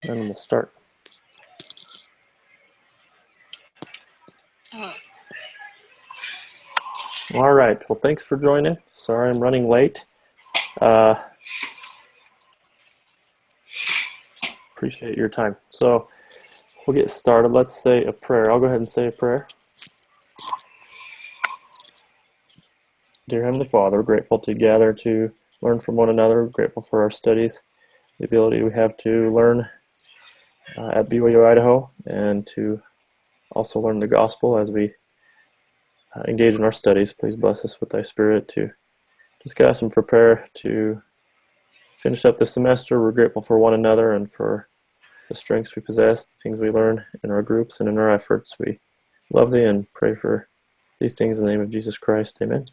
and we'll start. All right. Well, thanks for joining. Sorry I'm running late. Appreciate your time. So we'll get started. Let's say a prayer. I'll go ahead and say a prayer. Dear Heavenly Father, we're grateful to gather to learn from one another. We're grateful for our studies, the ability we have to learn at BYU, Idaho, and to also learn the gospel as we engage in our studies. Please bless us with thy spirit to discuss and prepare to finish up the semester. We're grateful for one another and for the strengths we possess, the things we learn in our groups and in our efforts. We love thee and pray for these things in the name of Jesus Christ. Amen.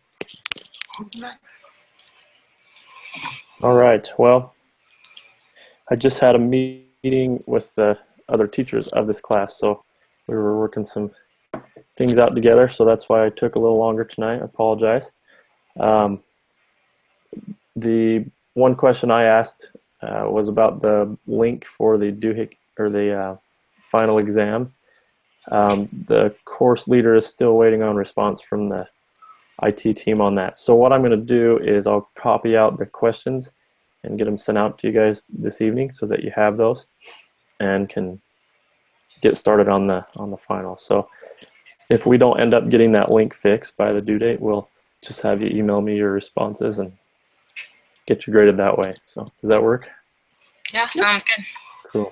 All right. Well, I just had a meeting with the other teachers of this class, so we were working some things out together, so that's why I took a little longer tonight. I apologize. The one question I asked was about the link for the doohickey or the final exam. The course leader is still waiting on response from the IT team on that. So what I'm going to do is I'll copy out the questions and get them sent out to you guys this evening so that you have those and can get started on the final. So if we don't end up getting that link fixed by the due date, we'll just have you email me your responses and get you graded that way. So does that work? Yeah, sounds good. Cool.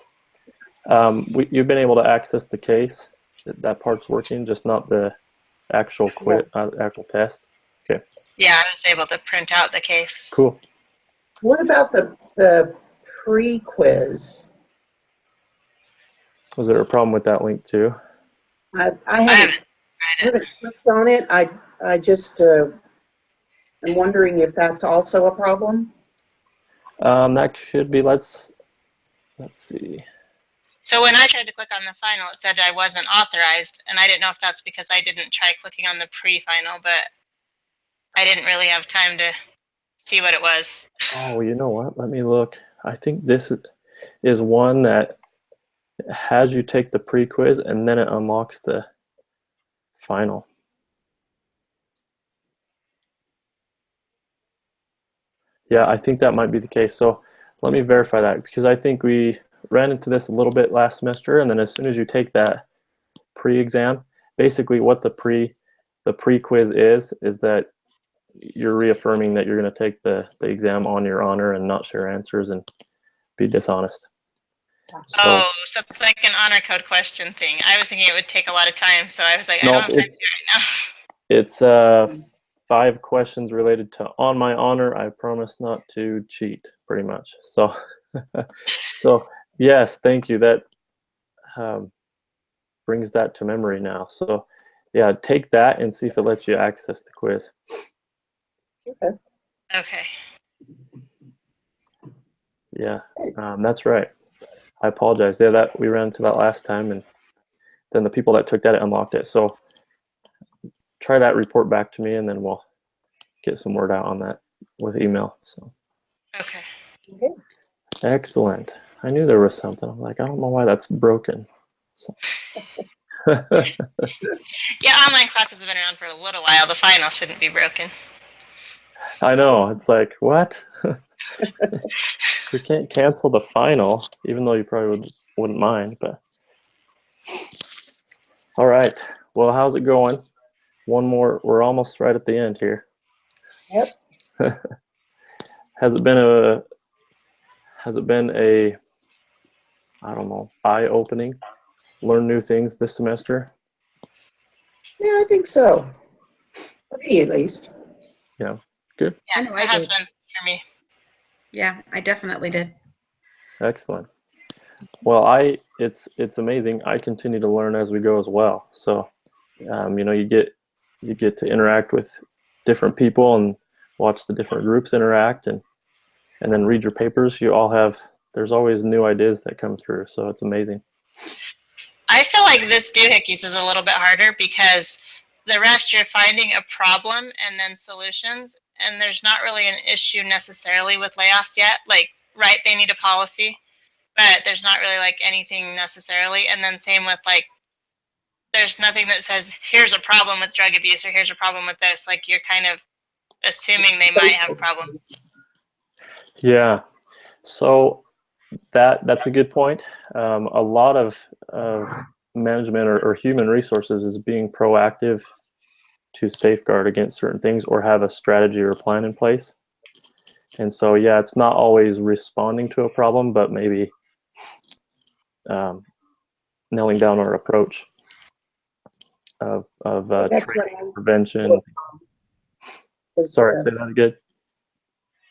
You've been able to access the case. That part's working, just not the actual actual test. Okay. Yeah, I was able to print out the case. Cool. What about the pre-quiz? Was there a problem with that link too? I haven't clicked on it. I just am wondering if that's also a problem. That could be. Let's see. So when I tried to click on the final, it said I wasn't authorized, and I didn't know if that's because I didn't try clicking on the pre-final, but I didn't really have time to see what it was. Oh, you know what? Let me look. I think this is one that has you take the pre-quiz and then it unlocks the final. Yeah, I think that might be the case. So let me verify that, because I think we ran into this a little bit last semester, and then as soon as you take that pre-exam, basically what the pre-quiz is that you're reaffirming that you're going to take the exam on your honor and not share answers and be dishonest. So it's like an honor code question thing. I was thinking it would take a lot of time, so I was like, no, I don't have time to do it right now. It's 5 questions related to on my honor, I promise not to cheat, pretty much. So, so yes, thank you. That brings that to memory now. So yeah, take that and see if it lets you access the quiz. Okay. Okay. Yeah, that's right. I apologize. Yeah, that we ran into that last time, and then the people that took that unlocked it. So try that, report back to me, and then we'll get some word out on that with email. So. Okay. Excellent. I knew there was something. I'm like, I don't know why that's broken. So. Yeah, online classes have been around for a little while. The final shouldn't be broken. I know. It's like, what? We can't cancel the final, even though you probably wouldn't mind. But all right. Well, how's it going? One more. We're almost right at the end here. Yep. Has it been a I don't know, eye-opening? Learn new things this semester? Yeah, I think so. For me, at least. Yeah. Good. Yeah, it has been for me. Yeah, I definitely did. Excellent. Well, it's amazing. I continue to learn as we go as well. So, you know, you get to interact with different people and watch the different groups interact, and then read your papers. There's always new ideas that come through. So it's amazing. I feel like this doohickeys is a little bit harder because the rest you're finding a problem and then solutions, and there's not really an issue necessarily with layoffs yet. Like, right, they need a policy, but there's not really like anything necessarily. And then same with like, there's nothing that says here's a problem with drug abuse or here's a problem with this. Like you're kind of assuming they might have problems. Yeah. So that's a good point. A lot of management or human resources is being proactive to safeguard against certain things or have a strategy or plan in place. And so, yeah, it's not always responding to a problem, but maybe nailing down our approach of training, prevention. Sorry, say that again.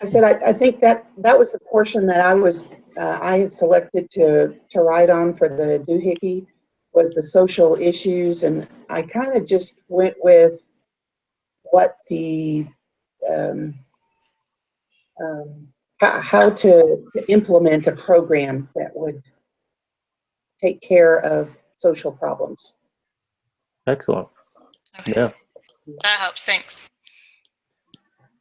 I said I think that was the portion that I had selected to write on for the doohickey was the social issues, and I kind of just went with what the how to implement a program that would take care of social problems. Excellent. Okay. Yeah. That helps. Thanks.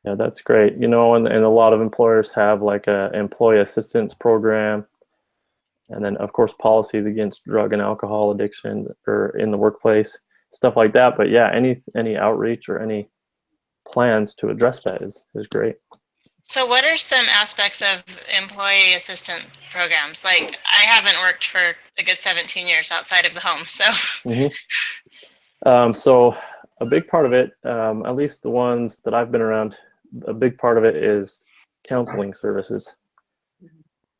Yeah, that's great. You know, and a lot of employers have like a employee assistance program, and then of course policies against drug and alcohol addiction or in the workplace, stuff like that. But yeah, any outreach or any plans to address that is great. So what are some aspects of employee assistance programs? Like I haven't worked for a good 17 years outside of the home, so. So a big part of it, at least the ones that I've been around, a big part of it is counseling services.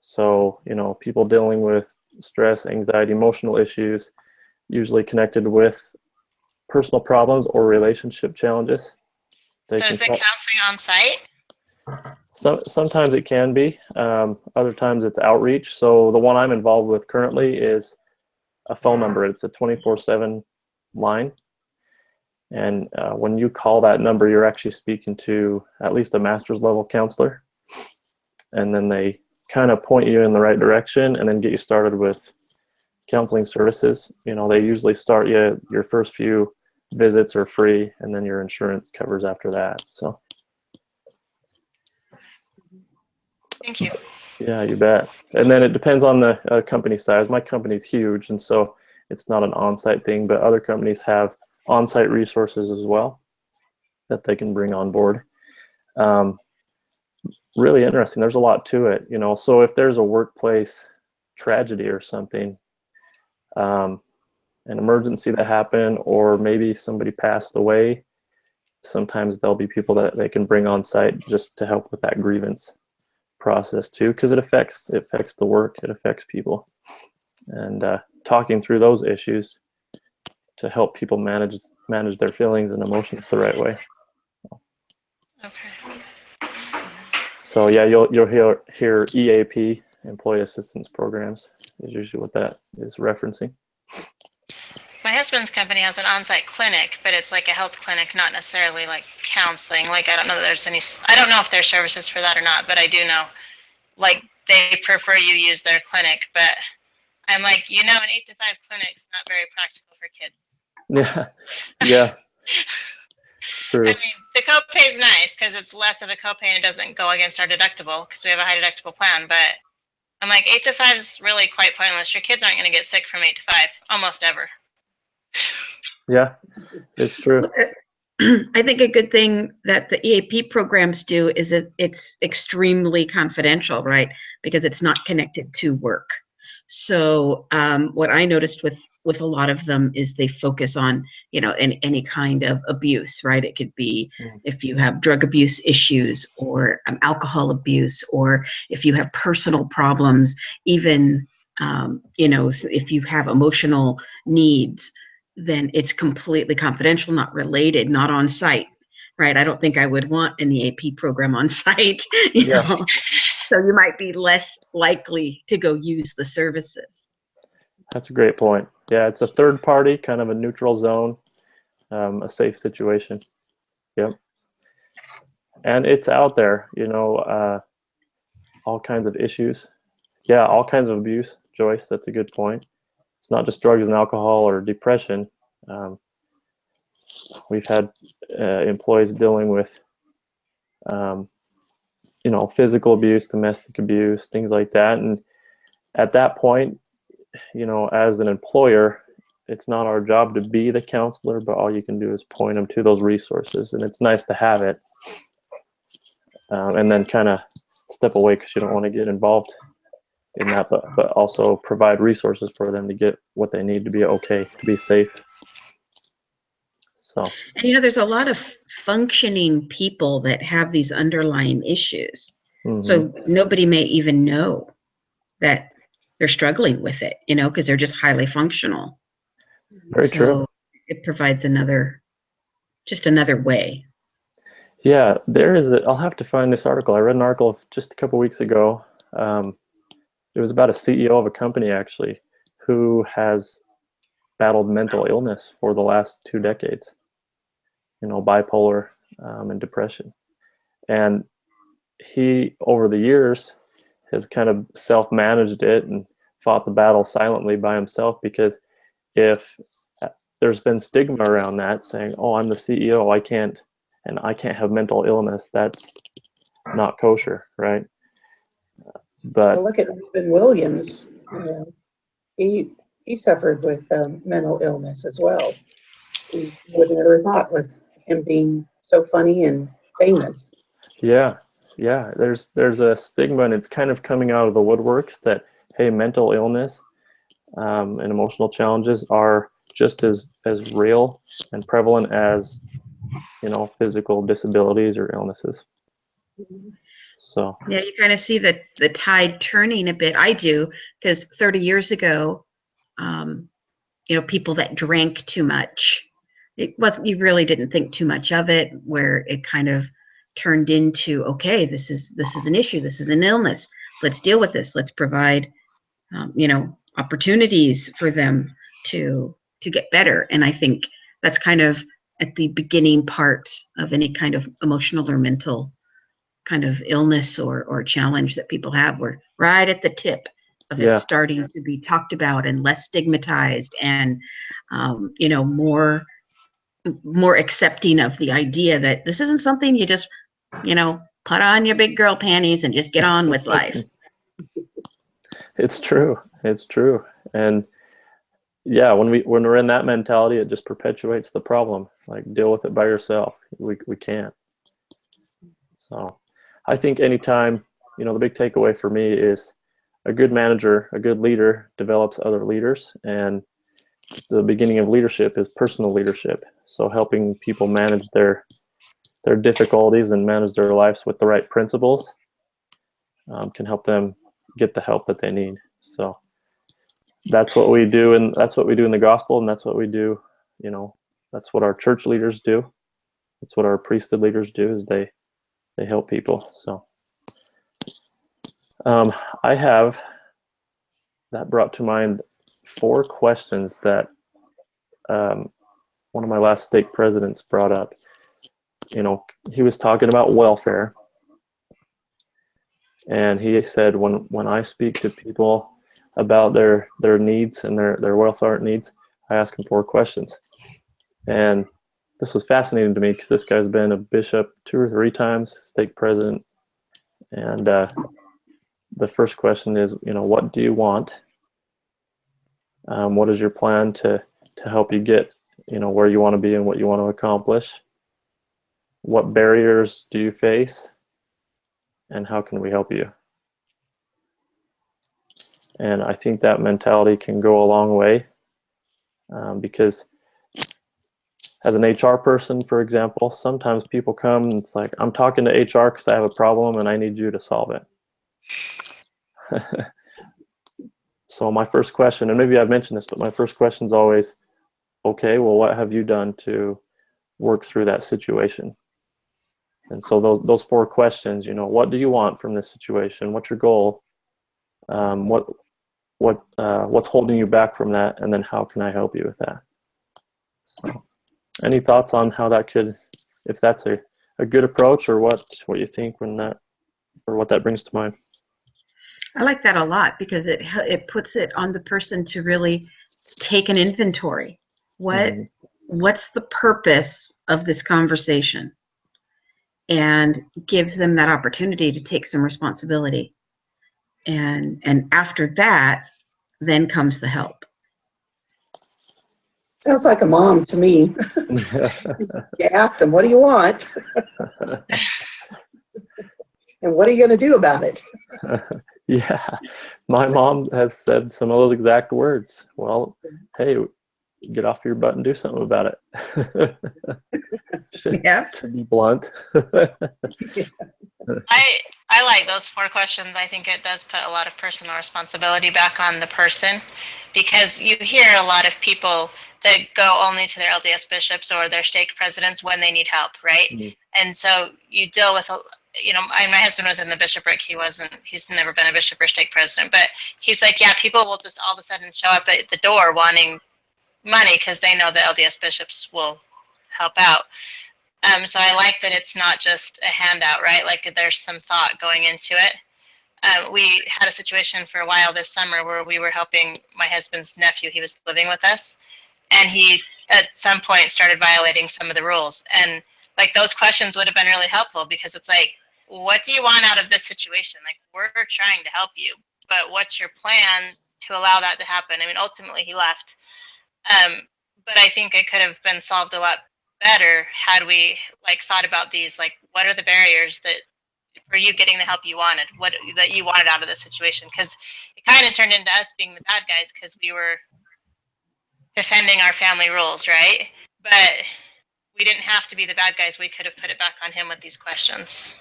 So, you know, people dealing with stress, anxiety, emotional issues, usually connected with personal problems or relationship challenges. So is the counseling on site? Sometimes it can be. Other times it's outreach. So the one I'm involved with currently is a phone number. It's a 24/7 line. And when you call that number, you're actually speaking to at least a master's level counselor. And then they kind of point you in the right direction and then get you started with counseling services. You know, they usually start you, your first few visits are free, and then your insurance covers after that. So. Thank you. Yeah, you bet. And then it depends on the company size. My company's huge, and so it's not an on-site thing, but other companies have on-site resources as well that they can bring on board. Really interesting. There's a lot to it, you know. So if there's a workplace tragedy or something, an emergency that happened, or maybe somebody passed away, sometimes there'll be people that they can bring on site just to help with that grievance process too, because it affects the work, it affects people, and talking through those issues to help people manage their feelings and emotions the right way. Okay. So yeah, you'll hear EAP, employee assistance programs, is usually what that is referencing. My husband's company has an on-site clinic, but it's like a health clinic, not necessarily like counseling. Like I don't know that there's any. I don't know if there's services for that or not, but I do know, like they prefer you use their clinic. But I'm like, you know, an 8 to 5 clinic's not very practical for kids. Yeah, yeah, it's true. I mean, the copay is nice because it's less of a copay and it doesn't go against our deductible because we have a high deductible plan. But I'm like, 8 to 5 is really quite pointless. Your kids aren't going to get sick from 8 to 5 almost ever. Yeah, it's true. I think a good thing that the EAP programs do is that it's extremely confidential, right? Because it's not connected to work. So what I noticed with a lot of them is they focus on, you know, any kind of abuse, right? It could be if you have drug abuse issues or alcohol abuse, or if you have personal problems, even, you know, if you have emotional needs, then it's completely confidential, not related, not on site, right? I don't think I would want an EAP program on site, you know? So you might be less likely to go use the services. That's a great point. Yeah, it's a third party, kind of a neutral zone, a safe situation. Yep. And it's out there, you know, all kinds of issues. Yeah, all kinds of abuse, Joyce, that's a good point. It's not just drugs and alcohol or depression. We've had employees dealing with, you know, physical abuse, domestic abuse, things like that. And at that point, as an employer, it's not our job to be the counselor, but all you can do is point them to those resources. And it's nice to have it, and then kind of step away because you don't want to get involved in that, but also provide resources for them to get what they need to be okay, to be safe. So, and there's a lot of functioning people that have these underlying issues. So nobody may even know that they're struggling with it, because they're just highly functional. Very true. It provides another way. Yeah, I'll have to find this article. I read an article just a couple weeks ago. It was about a CEO of a company, actually, who has battled mental illness for the last 2 decades, bipolar and depression. And he, over the years, has kind of self-managed it and fought the battle silently by himself, because if there's been stigma around that, saying, oh, I'm the CEO, I can't have mental illness, that's not kosher, right? But well, look at Robin Williams. He suffered with mental illness as well. Who would have ever thought, with him being so funny and famous? yeah, there's a stigma, and it's kind of coming out of the woodworks that, hey, mental illness and emotional challenges are just as real and prevalent as physical disabilities or illnesses. So yeah, you kind of see the tide turning a bit. I do, because 30 years ago, people that drank too much, you really didn't think too much of it, where it kind of turned into, okay, this is an issue, this is an illness, let's deal with this, let's provide opportunities for them to get better. And I think that's kind of at the beginning part of any kind of emotional or mental kind of illness or challenge that people have. We're right at the tip of it starting to be talked about and less stigmatized, and more accepting of the idea that this isn't something you just put on your big girl panties and just get on with life. It's true. And yeah, when we're in that mentality, it just perpetuates the problem. Like, deal with it by yourself. We can't. So I think anytime, the big takeaway for me is a good manager, a good leader develops other leaders, and the beginning of leadership is personal leadership. So helping people manage their difficulties and manage their lives with the right principles can help them get the help that they need. So that's what we do, and that's what we do in the gospel, and that's what we do. That's what our church leaders do. That's what our priesthood leaders do, is they help people. So I have that brought to mind 4 questions that one of my last stake presidents brought up. He was talking about welfare, and he said, when I speak to people about their needs and their welfare needs, I ask them 4 questions. And this was fascinating to me, because this guy's been a bishop 2 or 3 times, stake president. And the first question is, what do you want? What is your plan to help you get, where you want to be and what you want to accomplish? What barriers do you face? And how can we help you? And I think that mentality can go a long way, because as an HR person, for example, sometimes people come and it's like, I'm talking to HR because I have a problem and I need you to solve it. So my first question, and maybe I've mentioned this, but my first question is always, okay, well, what have you done to work through that situation? And so those 4 questions, what do you want from this situation? What's your goal? What's holding you back from that? And then how can I help you with that? So, any thoughts on how that could, if that's a good approach, or what you think when that, or what that brings to mind? I like that a lot, because it puts it on the person to really take an inventory. What's the purpose of this conversation? And gives them that opportunity to take some responsibility And after that, then comes the help. Sounds like a mom to me. You ask them, what do you want? And what are you going to do about it? Yeah, my mom has said some of those exact words. Well, hey, get off your butt and do something about it. Yeah. To be blunt. I like those 4 questions. I think it does put a lot of personal responsibility back on the person, because you hear a lot of people that go only to their LDS bishops or their stake presidents when they need help, right? Mm-hmm. And so you deal with, my husband was in the bishopric. He's never been a bishop or stake president, but he's like, yeah, people will just all of a sudden show up at the door wanting money because they know the LDS bishops will help out. So I like that it's not just a handout, right? Like there's some thought going into it. We had a situation for a while this summer where we were helping my husband's nephew. He was living with us, and he at some point started violating some of the rules. And like those questions would have been really helpful, because it's like, what do you want out of this situation? Like, we're trying to help you, but what's your plan to allow that to happen? I mean, ultimately he left. But I think it could have been solved a lot better had we like thought about these, like, what are the barriers that for you getting the help you wanted, what that you wanted out of this situation? Because it kind of turned into us being the bad guys because we were defending our family rules, right? But we didn't have to be the bad guys. We could have put it back on him with these questions.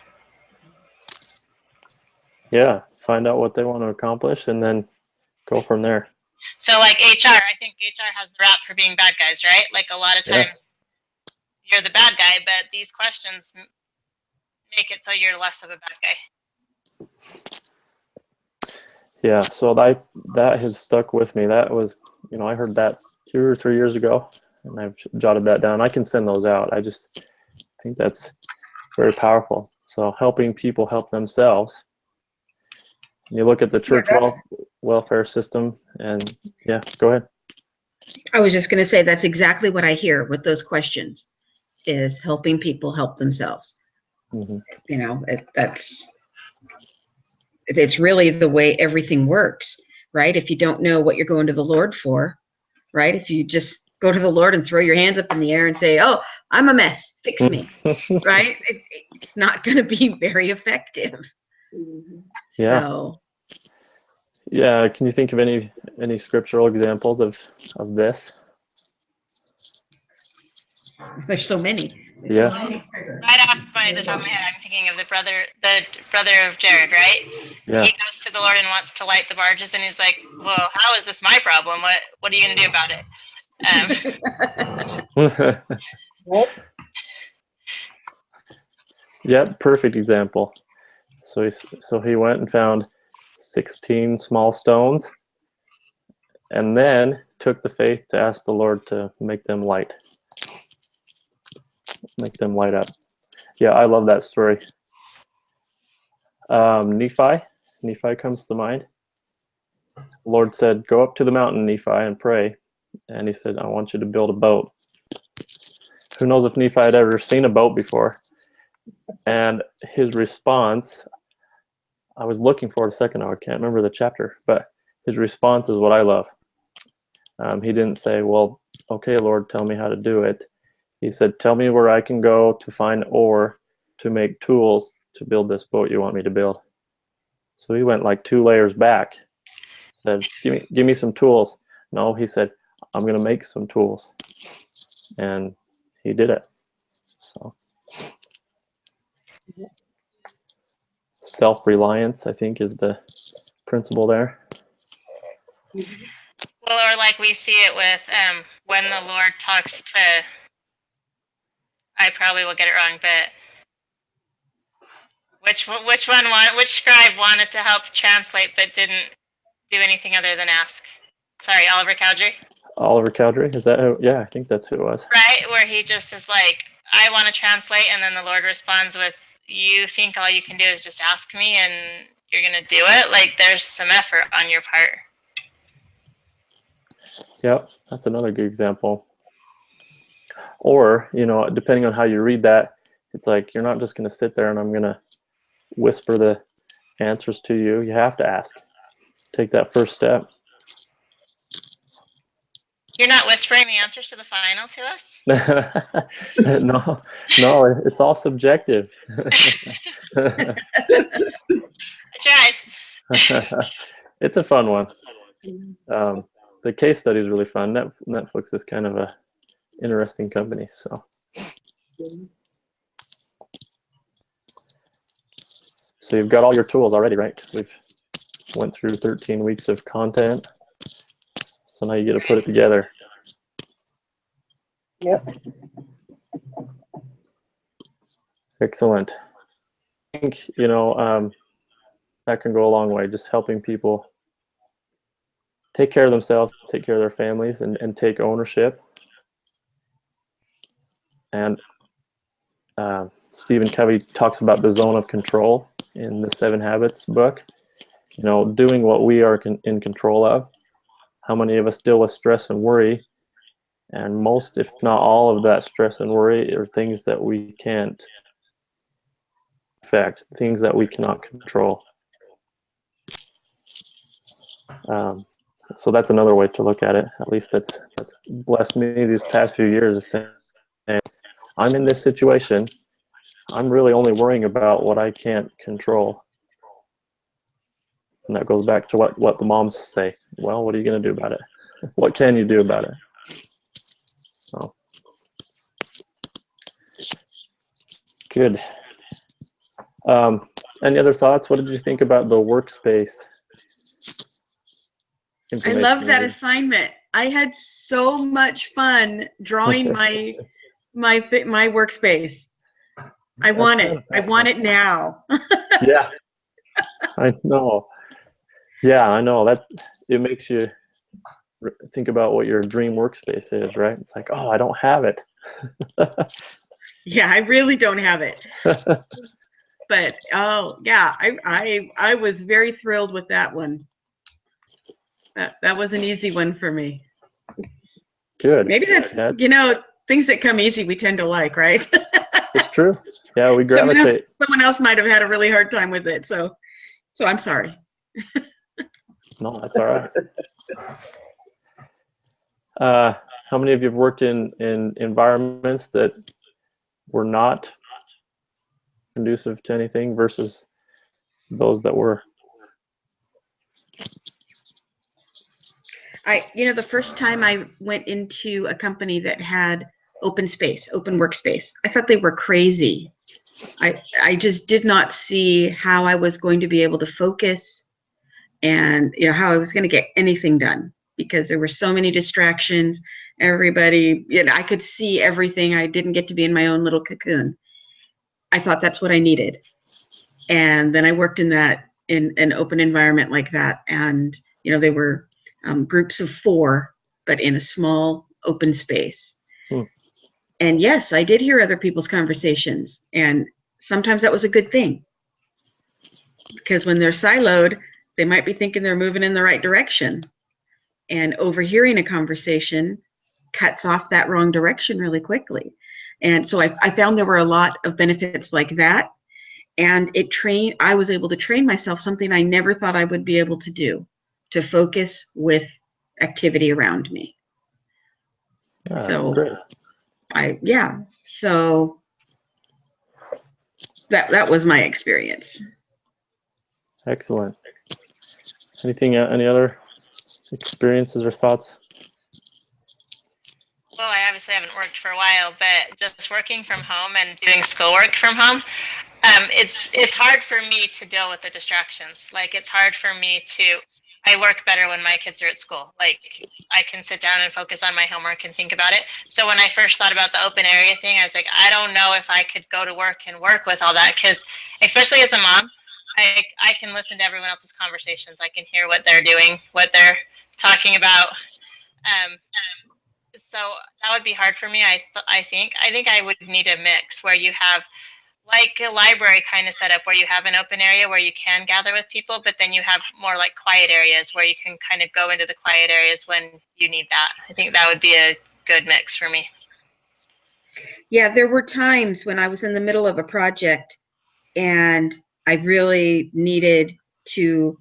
Yeah, find out what they want to accomplish and then go from there. So like HR, I think HR has the rap for being bad guys, right? Like a lot of times you're the bad guy, but these questions make it so you're less of a bad guy. Yeah, so that has stuck with me. That was, I heard that 2 or 3 years ago, and I've jotted that down. I can send those out. I just think that's very powerful. So helping people help themselves. You look at the church welfare system, and yeah, go ahead. I was just going to say that's exactly what I hear with those questions, is helping people help themselves. Mm-hmm. It's really the way everything works, right? If you don't know what you're going to the Lord for, right? If you just go to the Lord and throw your hands up in the air and say, oh, I'm a mess, fix me, right? It's not going to be very effective. Yeah. So, yeah. Can you think of any scriptural examples of this? there's so many. Yeah. Right off the top of my head, I'm thinking of the brother of Jared, right? Yeah. He goes to the Lord and wants to light the barges, and he's like, well, how is this my problem? What are you going to do about it? Yep, perfect example. So he went and found 16 small stones, and then took the faith to ask the Lord to make them light up. Yeah, I love that story. Nephi comes to mind. The Lord said, go up to the mountain, Nephi, and pray. And he said, I want you to build a boat. Who knows if Nephi had ever seen a boat before? And his response, I was looking for it a second ago, I can't remember the chapter, but his response is what I love. He didn't say, well, okay, Lord, tell me how to do it. He said, tell me where I can go to find ore to make tools to build this boat you want me to build. So he went like 2 layers back. Said, give me some tools. No, he said, I'm going to make some tools. And he did it. So self-reliance, I think, is the principle there. Well, or like we see it with when the Lord talks to, I probably will get it wrong, but which scribe wanted to help translate but didn't do anything other than ask? Sorry, Oliver Cowdery? Oliver Cowdery, is that who? Yeah, I think that's who it was. Right, where he just is like, I want to translate, and then the Lord responds with, you think all you can do is just ask me and you're going to do it? Like, there's some effort on your part. Yep, that's another good example. Or, depending on how you read that, it's like, you're not just going to sit there and I'm going to whisper the answers to you, you have to ask. Take that first step. You're not whispering the answers to the final to us? No, no, it's all subjective. I tried. It's a fun one. The case study is really fun. Netflix is kind of a interesting company. So you've got all your tools already, right? 'Cause we've went through 13 weeks of content. So now you get to put it together. Yep. Excellent. I think, that can go a long way, just helping people take care of themselves, take care of their families, and take ownership. And Stephen Covey talks about the zone of control in the 7 Habits book. Doing what we are in control of. How many of us deal with stress and worry? And most, if not all of that stress and worry are things that we can't affect, things that we cannot control. So that's another way to look at it. At least that's blessed me these past few years, is saying, I'm in this situation. I'm really only worrying about what I can't control. And that goes back to what the moms say. Well, what are you going to do about it? What can you do about it? So, good. Any other thoughts? What did you think about the workspace? I love that assignment. I had so much fun drawing my workspace. I want it now. Yeah, I know. Yeah, I know. It makes you think about what your dream workspace is, right? It's like, oh, I don't have it. Yeah, I really don't have it. But oh yeah, I was very thrilled with that one. That was an easy one for me. Good. Maybe that's things that come easy we tend to like, right? It's true. Yeah, we gravitate. Someone else might have had a really hard time with it, so I'm sorry. No, that's all right. How many of you have worked in environments that were not conducive to anything versus those that were? The first time I went into a company that had open space, open workspace, I thought they were crazy. I just did not see how I was going to be able to focus and how I was going to get anything done, because there were so many distractions. Everybody, I could see everything. I didn't get to be in my own little cocoon. I thought that's what I needed. And then I worked in an open environment like that. And, they were groups of 4, but in a small open space. And yes, I did hear other people's conversations. And sometimes that was a good thing. Because when they're siloed, they might be thinking they're moving in the right direction. And overhearing a conversation cuts off that wrong direction really quickly. And so I found there were a lot of benefits like that. And I was able to train myself something I never thought I would be able to do, to focus with activity around me. So great. So that was my experience. Excellent. Any other experiences or thoughts? Well, I obviously haven't worked for a while, but just working from home and doing schoolwork from home, it's hard for me to deal with the distractions. Like, it's hard for me I work better when my kids are at school. Like, I can sit down and focus on my homework and think about it. So when I first thought about the open area thing, I was like, I don't know if I could go to work and work with all that, because especially as a mom, I can listen to everyone else's conversations. I can hear what they're doing, what they're talking about. So that would be hard for me. I think I would need a mix where you have like a library kind of setup, where you have an open area where you can gather with people, but then you have more like quiet areas where you can kind of go into the quiet areas when you need that. I think that would be a good mix for me. Yeah, there were times when I was in the middle of a project and I really needed to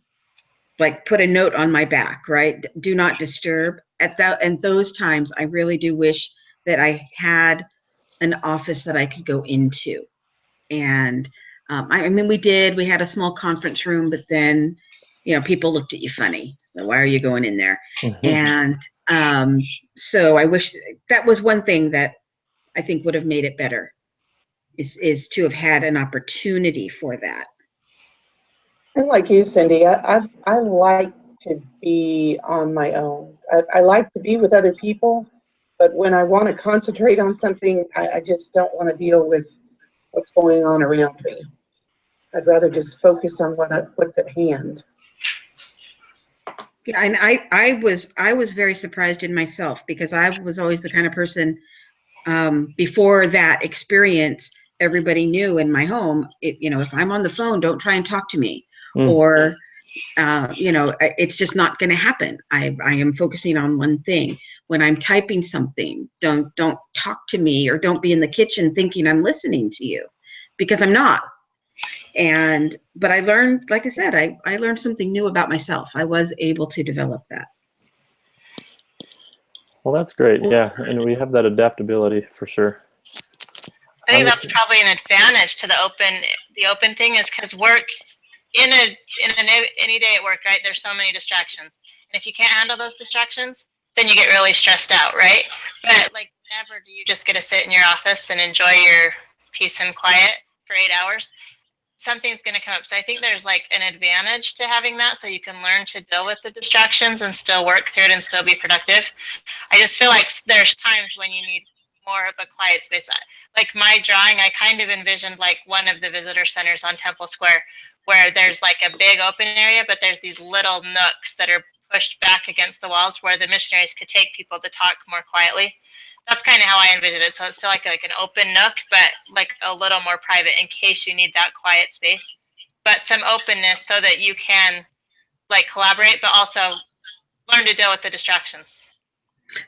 like put a note on my back, right? Do not disturb. At that, and those times, I really do wish that I had an office that I could go into. And I mean, we had a small conference room, but then, people looked at you funny. So why are you going in there? And so I wish that was one thing that I think would have made it better, is to have had an opportunity for that. And like you, Cindy, I like to be on my own. I like to be with other people, but when I want to concentrate on something, I just don't want to deal with what's going on around me. I'd rather just focus on what's at hand. Yeah, and I was very surprised in myself, because I was always the kind of person, before that experience, everybody knew in my home, if I'm on the phone, don't try and talk to me, or it's just not going to happen. I am focusing on one thing. When I'm typing something, don't talk to me, or don't be in the kitchen thinking I'm listening to you, because I'm not. But I learned, like I said, I learned something new about myself. I was able to develop that. Well, that's great. Yeah, and we have that adaptability for sure. I think that's probably an advantage to the open thing, is because work in any day at work, right? There's so many distractions, and if you can't handle those distractions, then you get really stressed out, right? But like, never do you just get to sit in your office and enjoy your peace and quiet for 8 hours. Something's going to come up. So I think there's like an advantage to having that, so you can learn to deal with the distractions and still work through it and still be productive. I just feel like there's times when you need more of a quiet space. Like my drawing, I kind of envisioned like one of the visitor centers on Temple Square, where there's like a big open area, but there's these little nooks that are pushed back against the walls where the missionaries could take people to talk more quietly. That's kind of how I envisioned it. So it's still like an open nook, but like a little more private in case you need that quiet space. But some openness so that you can like collaborate, but also learn to deal with the distractions.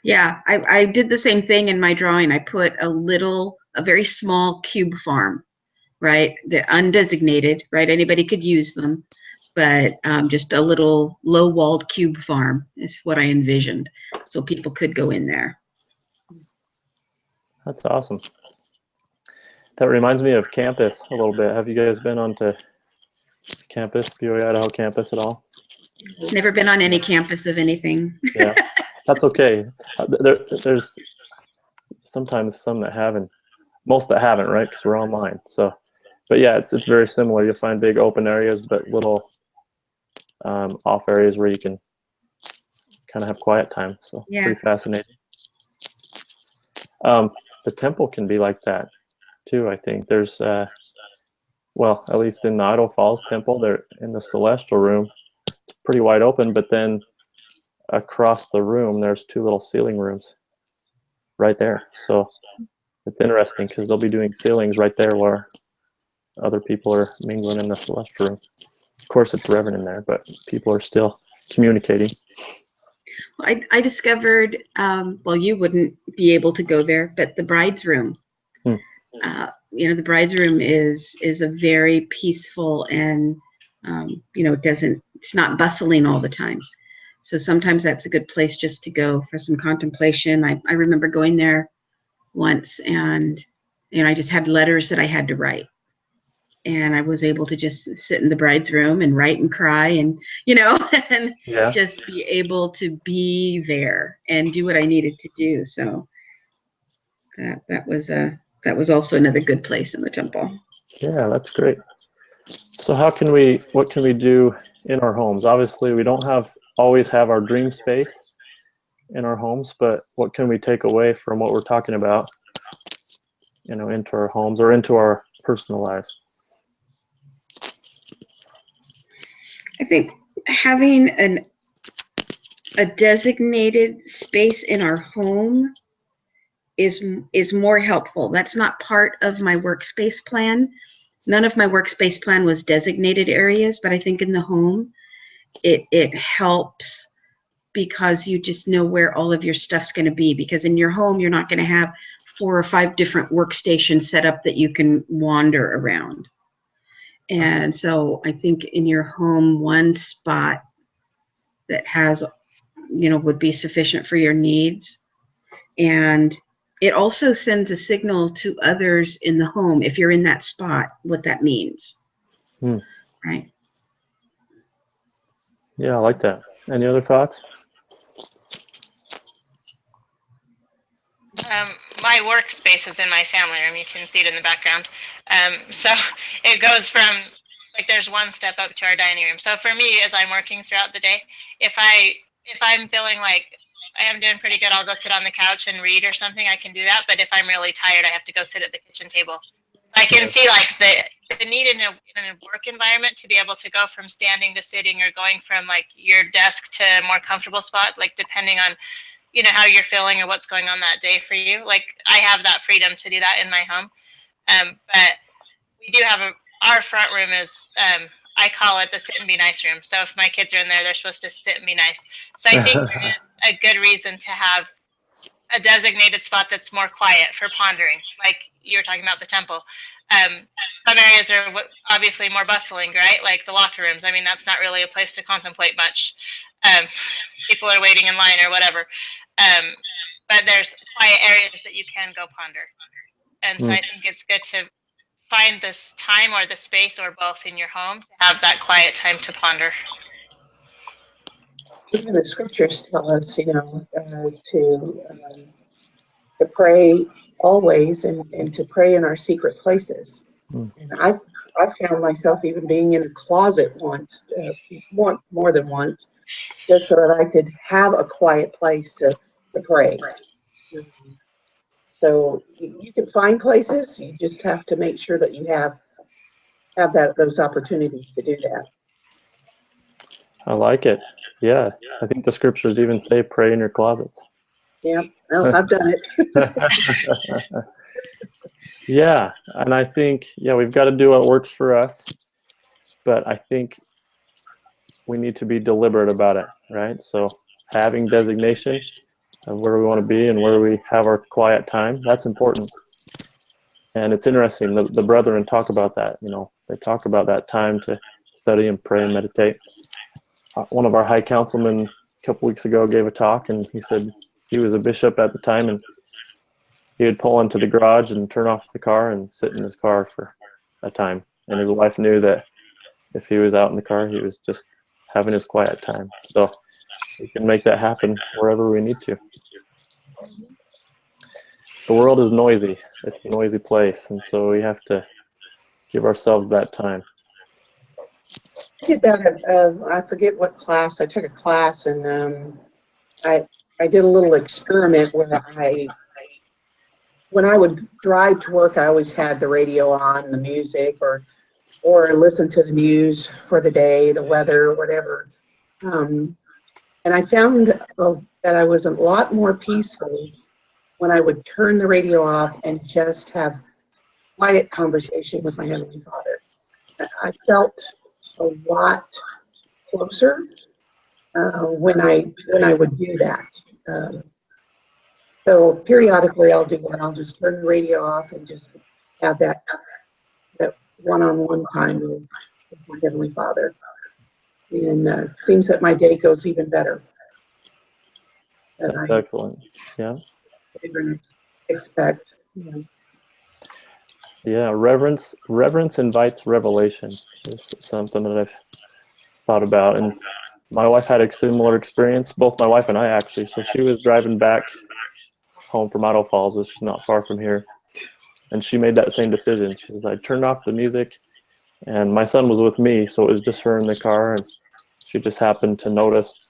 Yeah, I did the same thing in my drawing. I put a very small cube farm, right? The undesignated, right? Anybody could use them, but just a little low-walled cube farm is what I envisioned, so people could go in there. That's awesome. That reminds me of campus a little bit. Have you guys been onto campus, BYU Idaho campus at all? Never been on any campus of anything. Yeah, that's okay. There's sometimes some that haven't, most that haven't, right? Because we're online. So, but yeah, it's very similar. You'll find big open areas, but little off areas where you can kind of have quiet time. So yeah. Pretty fascinating. The temple can be like that too. I think there's, well, at least in the Idaho Falls Temple, they're in the celestial room. It's pretty wide open, but then across the room, there's 2 little sealing rooms right there. So it's interesting because they'll be doing sealings right there where other people are mingling in the celestial room. Of course, it's Reverend in there, but people are still communicating. I discovered, well, you wouldn't be able to go there, but the bride's room. The bride's room is a very peaceful and, it's not bustling all the time. So sometimes that's a good place just to go for some contemplation. I remember going there once, and I just had letters that I had to write. And I was able to just sit in the bride's room and write and cry and, and Yeah. just be able to be there and do what I needed to do. So that was also another good place in the temple. Yeah, that's great. So what can we do in our homes? Obviously, we don't always have our dream space in our homes, but what can we take away from what we're talking about, into our homes or into our personal lives? I think having a designated space in our home is more helpful. That's not part of my workspace plan. None of my workspace plan was designated areas, but I think in the home, it helps because you just know where all of your stuff's going to be. Because in your home, you're not going to have 4 or 5 different workstations set up that you can wander around. And so I think in your home, one spot that has, would be sufficient for your needs. And it also sends a signal to others in the home, if you're in that spot, what that means. Right? Yeah, I like that. Any other thoughts? My workspace is in my family room. You can see it in the background. So it goes from, like, there's one step up to our dining room. So for me, as I'm working throughout the day, if I'm feeling like I am doing pretty good, I'll go sit on the couch and read or something. I can do that. But if I'm really tired, I have to go sit at the kitchen table. So I can see, like, the need in a work environment to be able to go from standing to sitting, or going from, like, your desk to a more comfortable spot, like, depending on how you're feeling or what's going on that day for you. Like, I have that freedom to do that in my home. But we do have our front room is, I call it the sit and be nice room. So if my kids are in there, they're supposed to sit and be nice. So I think there is a good reason to have a designated spot that's more quiet for pondering. Like you were talking about the temple. Some areas are obviously more bustling, right? Like the locker rooms. I mean, that's not really a place to contemplate much. People are waiting in line or whatever. But there's quiet areas that you can go ponder. And so I think it's good to find this time or the space or both in your home to have that quiet time to ponder. Even the scriptures tell us, to pray always and to pray in our secret places. And I've found myself even being in a closet once, more than once, just so that I could have a quiet place to pray. So you can find places. You just have to make sure that you have those opportunities to do that. I like it. Yeah, I think the scriptures even say pray in your closets. Yeah, well, I've done it. Yeah, and I think, we've got to do what works for us, but I think we need to be deliberate about it, right? So having designation of where we want to be and where we have our quiet time, that's important. And it's interesting, the brethren talk about that, they talk about that time to study and pray and meditate. One of our high councilmen a couple weeks ago gave a talk, and he said he was a bishop at the time, and he would pull into the garage and turn off the car and sit in his car for a time. And his wife knew that if he was out in the car, he was just having his quiet time. So we can make that happen wherever we need to. The world is noisy. It's a noisy place, and so we have to give ourselves that time. I did that. I forget what class. I took a class, and I did a little experiment where when I would drive to work, I always had the radio on, the music, or listen to the news for the day, the weather, whatever. And I found that I was a lot more peaceful when I would turn the radio off and just have quiet conversation with my Heavenly Father. I felt a lot closer when I would do that. So periodically I'll do that. I'll just turn the radio off and just have that one-on-one time with my Heavenly Father. And it seems that my day goes even better. That's excellent. Yeah. I didn't expect. Yeah, reverence invites revelation. It's something that I've thought about, and my wife had a similar experience. Both my wife and I, actually. So she was driving back home from Idaho Falls, which is not far from here, and she made that same decision. She says, I turned off the music, and my son was with me, so it was just her in the car, and she just happened to notice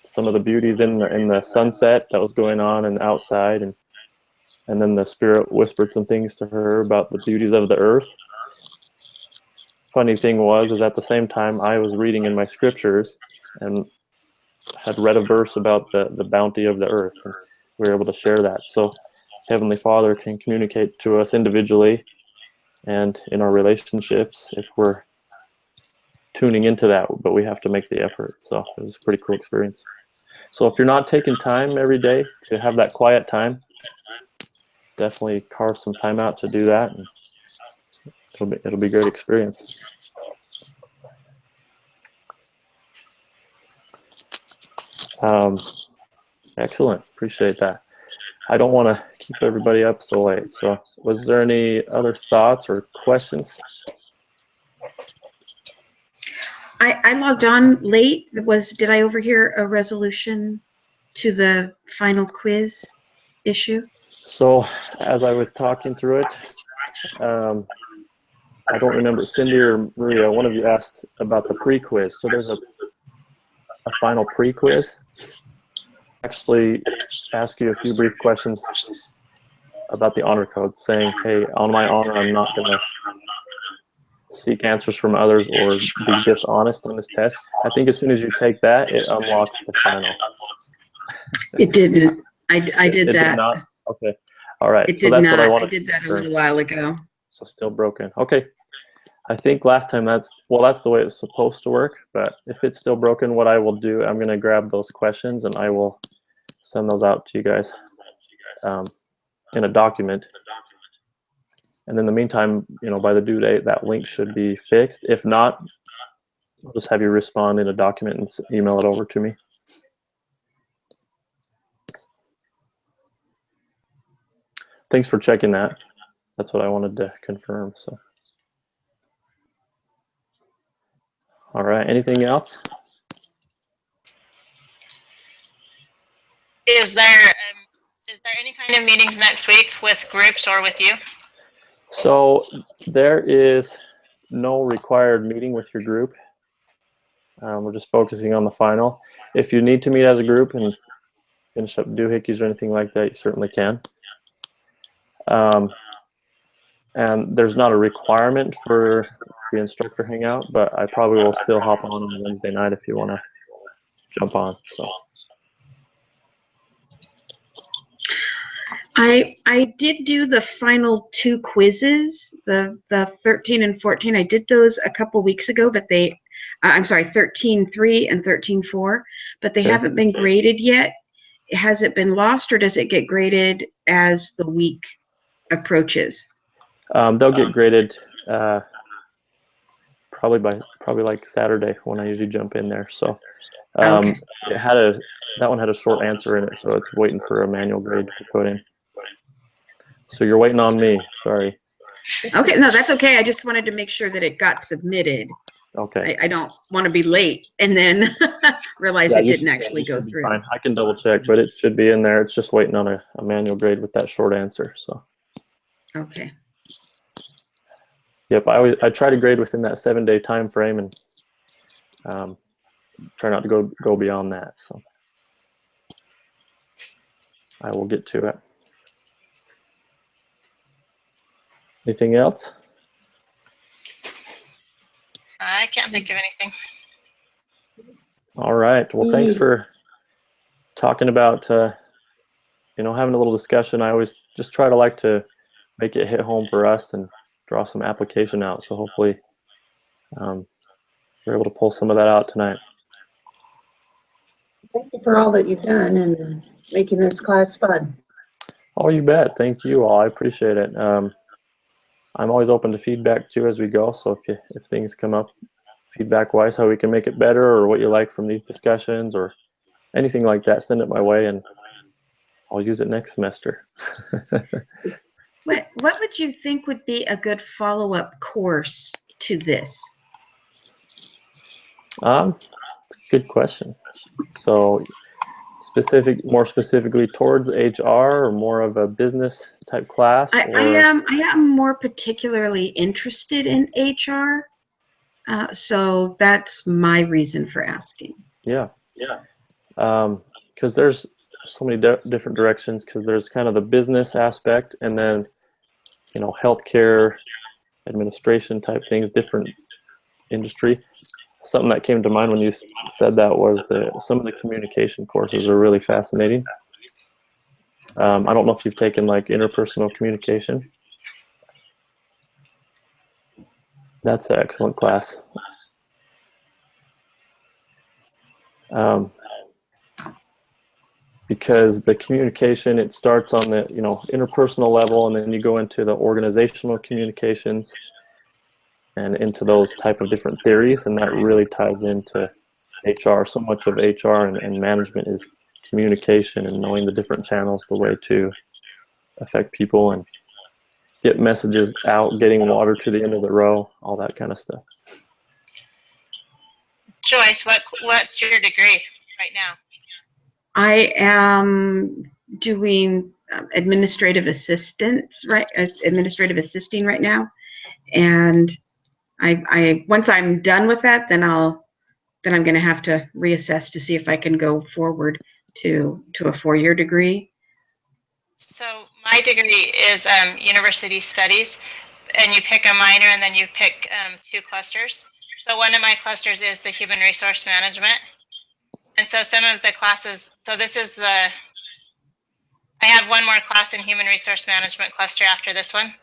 some of the beauties in the sunset that was going on and outside, and then the Spirit whispered some things to her about the beauties of the earth. Funny thing is at the same time I was reading in my scriptures and had read a verse about the bounty of the earth, and we were able to share that. So Heavenly Father can communicate to us individually and in our relationships if we're tuning into that, but we have to make the effort. So it was a pretty cool experience. So if you're not taking time every day to have that quiet time, definitely carve some time out to do that, and it'll be a great experience. Excellent. Appreciate that. I don't want to keep everybody up so late. So was there any other thoughts or questions? I logged on late. Did I overhear a resolution to the final quiz issue? So as I was talking through it, I don't remember, Cindy or Maria, one of you asked about the pre-quiz. So there's a final pre-quiz. Actually ask you a few brief questions about the honor code, saying, hey, on my honor, I'm not going to seek answers from others or be dishonest on this test. I think as soon as you take that, it unlocks the final. It didn't. I did that. It did not? Okay. All right. It so did that's not. what I wanted. I did that to a little while ago. So still broken. Okay. I think last time that's the way it's supposed to work, but if it's still broken, what I will do, I'm going to grab those questions and I will send those out to you guys in a document. And in the meantime, by the due date, that link should be fixed. If not, I'll just have you respond in a document and email it over to me. Thanks for checking that. That's what I wanted to confirm. So, all right. Anything else? Is there any kind of meetings next week with groups or with you? So there is no required meeting with your group. We're just focusing on the final. If you need to meet as a group and finish up doohickeys or anything like that, you certainly can. And there's not a requirement for the instructor hangout, but I probably will still hop on Wednesday night if you want to jump on. So. I did do the final 2 quizzes, the 13 and 14. I did those a couple weeks ago, but I'm sorry, 13.3 and 13.4, but they haven't been graded yet. Has it been lost, or does it get graded as the week approaches? They'll get graded probably like Saturday when I usually jump in there. So Okay. that one had a short answer in it, so it's waiting for a manual grade to put in. So you're waiting on me. Sorry. Okay, no, that's okay. I just wanted to make sure that it got submitted. Okay. I don't want to be late and then realize it didn't actually go through. Fine. I can double check, but it should be in there. It's just waiting on a manual grade with that short answer. So. Okay. Yep. I try to grade within that 7-day time frame and try not to go beyond that. So I will get to it. Anything else? I can't think of anything. All right. Well, thanks for talking about, having a little discussion. I always just try to like to make it hit home for us and draw some application out. So hopefully we're able to pull some of that out tonight. Thank you for all that you've done and making this class fun. Oh, you bet. Thank you all. I appreciate it. I'm always open to feedback too as we go. So if things come up feedback-wise, how we can make it better or what you like from these discussions or anything like that, send it my way and I'll use it next semester. What would you think would be a good follow-up course to this? It's a good question. So more specifically towards HR or more of a business type class? I am more particularly interested in HR. So that's my reason for asking. Yeah. Because there's so many different directions, because there's kind of the business aspect and then, healthcare, administration type things, different industry. Something that came to mind when you said that was some of the communication courses are really fascinating. I don't know if you've taken like interpersonal communication. That's an excellent class. Because the communication, it starts on the interpersonal level, and then you go into the organizational communications and into those type of different theories, and that really ties into HR. So much of HR and management is communication and knowing the different channels, the way to affect people and get messages out, getting water to the end of the row, all that kind of stuff. Joyce, what's your degree right now? I am doing administrative assistance, right? Administrative assisting right now, and I once I'm done with that, then I'm going to have to reassess to see if I can go forward to a 4-year degree. So my degree is university studies, and you pick a minor and then you pick 2 clusters. So one of my clusters is the human resource management. And so some of the classes, so this is I have one more class in human resource management cluster after this one.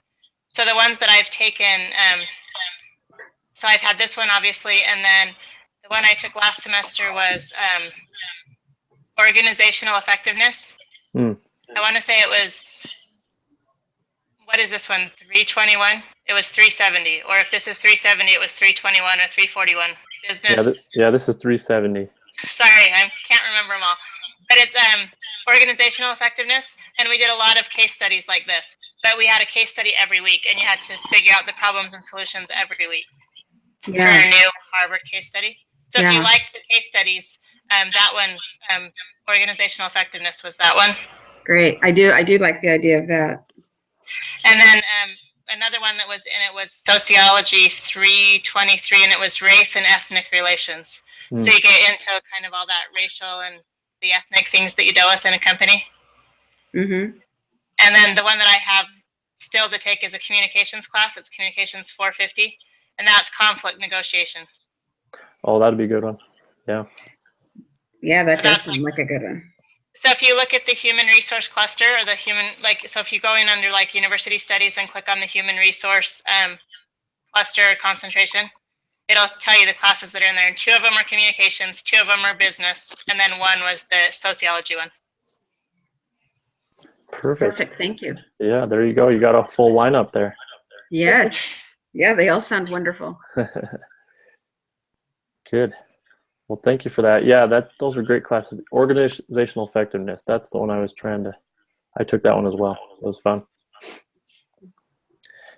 So the ones that I've taken, so I've had this one obviously, and then the one I took last semester was organizational effectiveness. I want to say it was, what is this one, 321? It was 370, or if this is 370, it was 321 or 341. Business. Yeah, this is 370. Sorry, I can't remember them all. But it's organizational effectiveness, and we did a lot of case studies like this. But we had a case study every week, and you had to figure out the problems and solutions every week for a new Harvard case study. So if you liked the case studies, that one, organizational effectiveness was that one. Great. I do like the idea of that. And then another one that was in it was sociology 323, and it was race and ethnic relations. So you get into kind of all that racial and the ethnic things that you deal with in a company. Mm-hmm. And then the one that I have still to take is a communications class. It's communications 450, and that's conflict negotiation. Oh, that'd be a good one. Yeah. Yeah, that does sound like a good one. So if you look at the human resource cluster, or the human, so if you go in under university studies and click on the human resource cluster concentration, it'll tell you the classes that are in there. And 2 of them are communications, 2 of them are business, and then 1 was the sociology one. Perfect. Thank you. Yeah, there you go. You got a full lineup there. Yes. Yeah, they all sound wonderful. Good. Well, thank you for that. Yeah, those are great classes. Organizational effectiveness. That's the one I took that one as well. It was fun.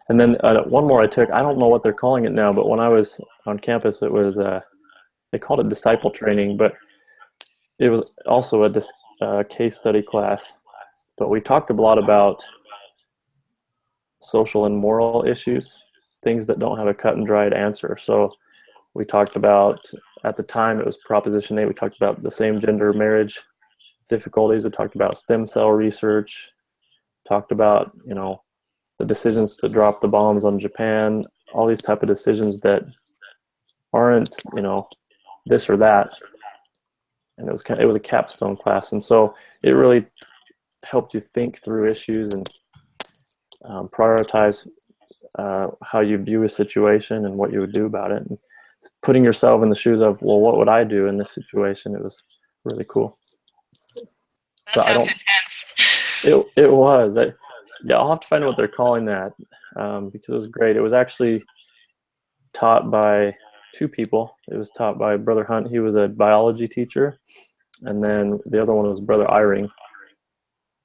And then one more I took. I don't know what they're calling it now, but when I was on campus, it was they called it disciple training, but it was also a case study class. But we talked a lot about social and moral issues, things that don't have a cut and dried answer. So we talked about, at the time it was Proposition 8, we talked about the same gender marriage difficulties. We talked about stem cell research, talked about, the decisions to drop the bombs on Japan, all these type of decisions that aren't, this or that. And it was a capstone class. And so it really helped you think through issues and prioritize how you view a situation and what you would do about it. And putting yourself in the shoes of, well, what would I do in this situation? It was really cool. That sounds intense. It was. Yeah, I'll have to find out what they're calling that because it was great. It was actually taught by 2 people. It was taught by Brother Hunt. He was a biology teacher. And then the other one was Brother Eyring.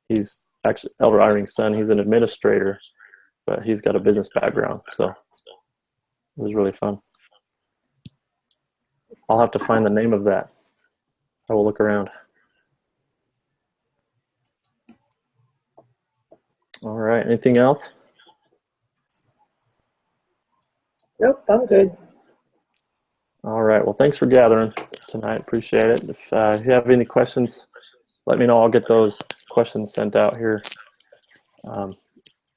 He's actually Elder Eyring's son. He's an administrator, but he's got a business background. So it was really fun. I'll have to find the name of that. I will look around. All right. Anything else? Nope, I'm good. All right. Well, thanks for gathering tonight. Appreciate it. If you have any questions, let me know. I'll get those questions sent out here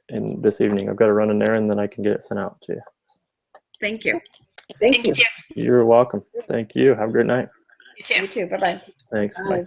in this evening. I've got to run in there, and then I can get it sent out to you. Thank you. Thank you. You're welcome. Thank you. Have a great night. You too. You too. Bye-bye. Thanks. Bye. Bye.